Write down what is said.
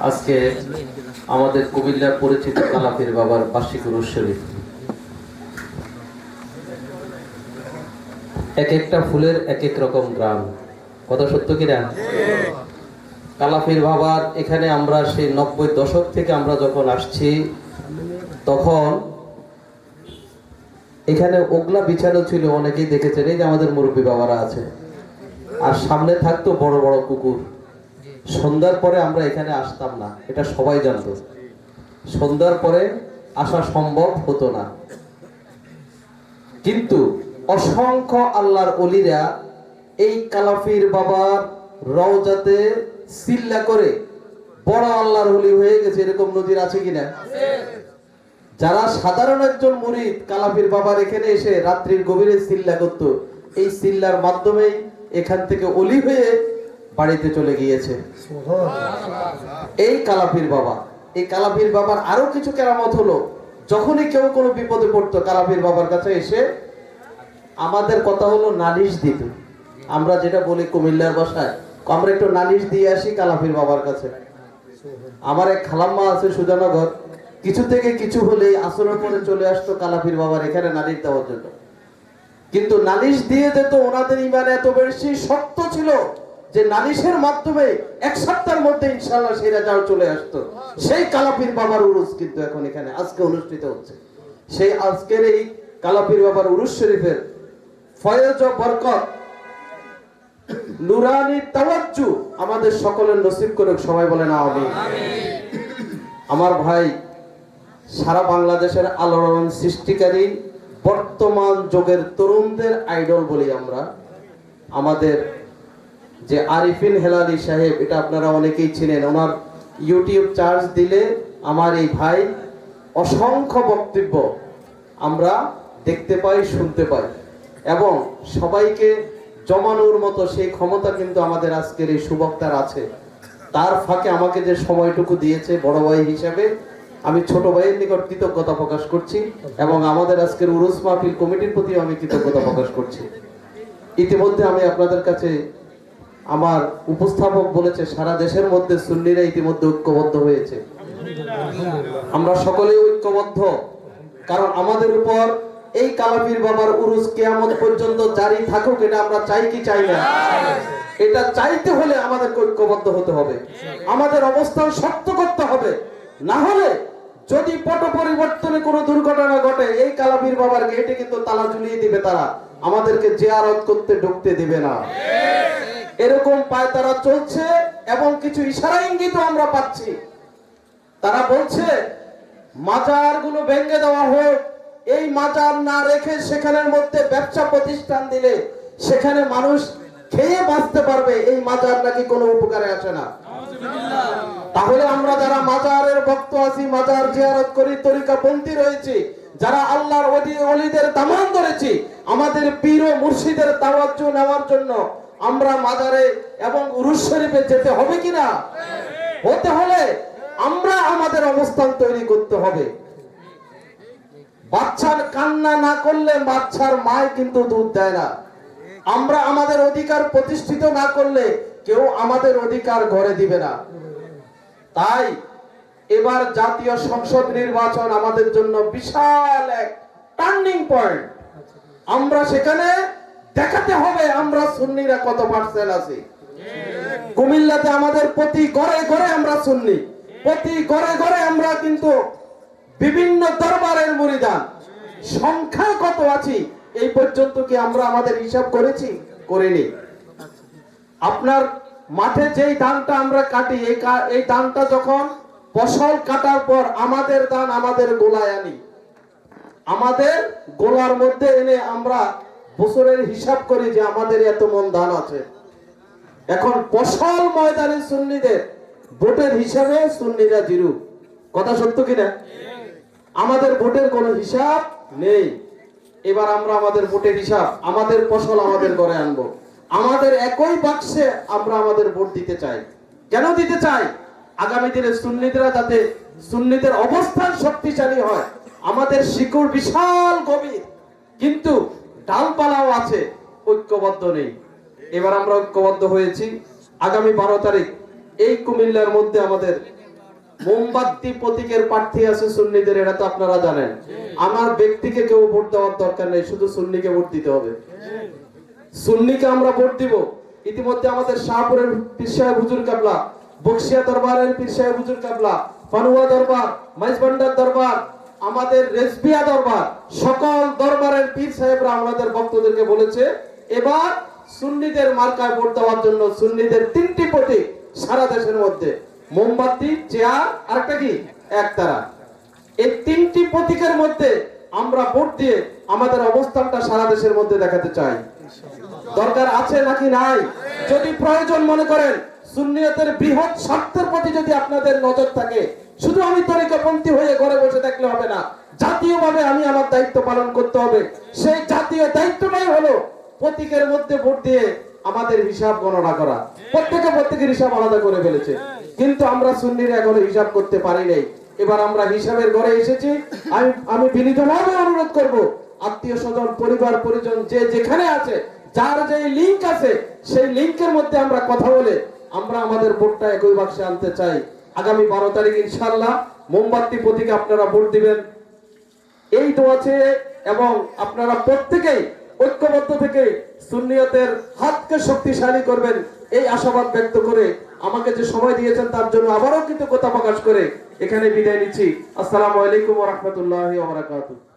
আজকে আমাদের কুমিল্লার পরিচিত কালাপীর বাবার বার্ষিক উরুস শরীফ। এক একটা ফুলের এক এক রকম গ্রাম, কথা সত্য কিনা? কালাপীর বাবার এখানে আমরা সেই 90 দশক থেকে আমরা যখন আসছি, তখন এখানে ওগলা বিছানো ছিল, অনেকেই দেখেছেন, এই যে আমাদের মুরব্বী বাবারা আছে, আর সামনে থাকতো বড় বড় কুকুর। সন্ধ্যার পরে আমরা এখানে আসতাম না, এটা সবাই জানতো। সন্ধ্যার পরে আসা সম্ভব হতো না, কিন্তু অসংখ্য আল্লাহর ওলিরা এই কালাপীর বাবার রওজাতে সিল্লা করে বড় আল্লাহর ওলি হয়ে গেছে। এরকম নজির আছে কিনা? যারা সাধারণ একজন মুরিদ কালাপীর বাবার এখানে এসে রাত্রির গভীরে সিল্লা করত, এই সিল্লার মাধ্যমেই এখান থেকে ওলি হয়ে বাড়িতে চলে গিয়েছে এই কালাপীর বাবা। এই কালাপীর বাবার আরো কিছু কেরামত হলো, যখনই কেউ কোনো বিপদে পড়তো কালাপীর বাবার কাছে এসে আমাদের কথা হলো নালিশ দিত। আমরা যেটা বলি কুমিল্লার ভাষায়, আমরা একটু নালিশ দিয়ে আসি কালাপীর বাবার কাছে। আমার এক খালাম্মা আছে সুজানগর, কিছু থেকে কিছু হলেই আসরের পরে চলে আসতো কালাপীর বাবার এখানে নালিশ দেওয়ার জন্য। কিন্তু নালিশ দিয়ে যেত, ওনাদের ইমান এত বেশি শক্ত ছিল যে নালিশের মাধ্যমে এক সপ্তাহের মধ্যে ইনশাআল্লাহ সেই রেজাল্ট চলে আসতো। সেই কালাপীর বাবার উরুস কিন্তু এখন এখানে আজকে অনুষ্ঠিত হচ্ছে। সেই আজকের এই কালাপীর বাবার উরুস শরীফের ফয়েজ ও বরকত, নুরানি তাওয়াজ্জু আমাদের সকলের নসিব করুক, সবাই বলেন আমিন। আমার ভাই, সারা বাংলাদেশের আলোড়ন সৃষ্টিকারী বর্তমান যুগের তরুণদের আইডল বলি আমরা, আমাদের যে আরিফিন হেলালি সাহেব, এটা আপনারা অনেকেই চিনেন। ওনার ইউটিউব চার্জ দিলে আমার এই ভাই অসংখ্য বক্তব্য আমরা দেখতে পাই, শুনতে পাই, এবং সবাইকে জমানোর মতো সেই ক্ষমতা কিন্তু আমাদের আজকের এই সুবক্তার আছে। তার ফাঁকে আমাকে যে সময়টুকু দিয়েছে বড় ভাই হিসাবে, আমি ছোট ভাইয়ের নিকট কৃতজ্ঞতা প্রকাশ করছি, এবং আমাদের আজকের উরুস মাহফিল কমিটির প্রতি আমি কৃতজ্ঞতা প্রকাশ করছি। ইতিমধ্যে আমি আপনাদের কাছে, আমার উপস্থাপক বলেছে সারা দেশের মধ্যে সুন্নিরা ইতিমধ্যে ঐক্যবদ্ধ হয়েছে। আমরা সকলেই ঐক্যবদ্ধ, কারণ আমাদের উপর এই কালাপীর বাবার উরুস কিয়ামত পর্যন্ত জারি থাকুক, এটা আমরা চাই কি চাই না? এটা চাইতে হলে আমাদের ঐক্যবদ্ধ হতে হবে, আমাদের অবস্থান শক্ত করতে হবে। না হলে যদি পট পরিবর্তনে কোনো দুর্ঘটনা ঘটে, এই কালাপীর বাবার গেটে কিন্তু তালা ঝুলিয়ে দিবে, তারা আমাদেরকে জিয়ারত করতে ঢুকতে দিবে না। এরকম পায় তারা চলছে, এবং কিছু ইশারা ইঙ্গিত আমরা পাচ্ছি। তারা বলছে মাজার গুলো ভেঙে দেওয়া হোক, এই মাজার না রেখে সেখানের মধ্যে ব্যবসা প্রতিষ্ঠান দিলে সেখানে মানুষ খেয়ে বাঁচতে পারবে। এই মাজার নাকি কোনো উপকারে আসে না। তাহলে আমরা যারা মাজারের ভক্ত আছি, মাজার জিয়ারত করি, তরিকা পন্থী রয়েছি, যারা আল্লাহর ওলিদের দামান ধরেছি, আমাদের পীর ও মুর্শিদের তাওয়াজ্জু নেওয়ার জন্য আমরা মাজারে এবং উরুস শরীফে যেতে হবে কিনা? হতে হলে আমরা আমাদের অবস্থান তৈরি করতে হবে। বাচ্চার কান্না না করলে বাচ্চার মায় কিন্তু দুধ দেয় না। আমরা আমাদের অধিকার প্রতিষ্ঠিত না করলে কেউ আমাদের অধিকার ঘরে দিবে না। তাই এবার জাতীয় সংসদ নির্বাচন আমাদের জন্য বিশাল এক টার্নিং পয়েন্ট। আমরা সেখানে দেখাতে হবে আমরা সুন্নিরা কত পার্সেন্ট আছি। কুমিল্লাতে আমাদের প্রতি ঘরে ঘরে আমরা সুন্নি, প্রতি ঘরে ঘরে আমরা কিন্তু বিভিন্ন দরবারের মুরিদান। সংখ্যা কত আছি এই পর্যন্ত কি আমরা আমাদের হিসাব করেছি? করিনি। আপনার মাঠে যেই ধানটা আমরা কাটি, এই ধানটা যখন ফসল কাটার পর আমাদের ধান আমাদের গোলায় আনি, আমাদের গোলার মধ্যে এনে আমরা বছরের হিসাব করি যে আমাদের এত মন ধান আছে। এখন ফসল ময়দানে সুন্নিদের ভোটের হিসাবে সুন্নিরা জিরো, কথা সত্য কিনা? আমাদের ভোটের কোনো হিসাব নেই। এবার আমরা আমাদের ভোটের হিসাব, আমাদের ফসল আমাদের ঘরে আনবো, আমাদের একই বাক্সে আমরা আমাদের ভোট দিতে চাই। কেন দিতে চাই? আগামী দিনে সুন্নিরা যাতে, সুন্নিদের অবস্থান শক্তিশালী হয়। আমাদের শিকড় বিশাল গভীর, কিন্তু ডালপালাও আছে, ঐক্যবদ্ধ নেই। এবার আমরা ঐক্যবদ্ধ হয়েছি। আগামী 12 তারিখ এই কুমিল্লার মধ্যে আমাদের মোমবাতি প্রতীকের প্রার্থী আছে সুন্নিদের, এটা তো আপনারা জানেন। আমার ব্যক্তিকে কেউ ভোট দেওয়ার দরকার নেই, শুধু সুন্নিকে ভোট দিতে হবে। সুন্নিকে আমরা ভোট দিব। ইতিমধ্যে আমাদের শাহপুরের পীর সাহেব হুজুর কাবলা, বক্সিয়া দরবারের পীর সাহেব হুজুর কাবলা, পানুয়া দরবার, মাইজবান্ডার দরবার, আমাদের রেজবিয়া দরবার, সকল দরবারের পীর সাহেবরা আমাদের ভক্তদেরকে বলেছে এবার সুন্নিদের মার্কায় ভোট দেওয়ার জন্য। সুন্নিদের 3টি প্রতীক সারা দেশের মধ্যে, মোমবাতি, চেয়ার, আরেকটা কি একতারা। এই 3টি প্রতীকের মধ্যে আমরা ভোট দিয়ে আমাদের অবস্থানটা সারা দেশের মধ্যে দেখাতে চাই। দরকার আছে নাকি নাই? যদি প্রয়োজন মনে করেন, সুন্নিয়তের বৃহৎ স্বার্থের প্রতি যদি আপনাদের নজর থাকে, শুধু আমি তরিকাপন্থী হয়ে ঘরে বসে থাকলে হবে না, জাতীয়ভাবে আমি আমার দায়িত্ব পালন করতে হবে। সেই জাতীয় দায়িত্বটাই হলো প্রতীকের মধ্যে ভোট দিয়ে আমাদের হিসাব গণনা করা। প্রত্যেকের হিসাব আলাদা করে ফেলেছে, কিন্তু আমরা সুন্নিরা এখনো হিসাব করতে পারি নাই। এবার আমরা হিসাবের ঘরে এসেছি। আমি বিনীতভাবে অনুরোধ করব, আত্মীয় স্বজন, পরিবার পরিজন যে যেখানে আছে, যার যে লিংক আছে, সেই লিংকের মধ্যে আমরা কথা বলে আমরা আমাদের ভোটটা একই বাক্সে আনতে চাই। আগামী 12 তারিখ ইনশাআল্লাহ মোমবাতি প্রতীকে আপনারা ভোট দিবেন এই দোয়া চেয়ে, এবং আপনারা প্রত্যেকেই ঐক্যবদ্ধ থেকে সুন্নিয়তের হাতকে শক্তিশালী করবেন এই আশাবাদ ব্যক্ত করে আমাকে যে সময় দিয়েছেন তার জন্য আবারও কৃতজ্ঞতা প্রকাশ করে এখানে বিদায় নিচ্ছি। আসসালামু আলাইকুম ওয়া রাহমাতুল্লাহি ওয়া বারাকাতুহু।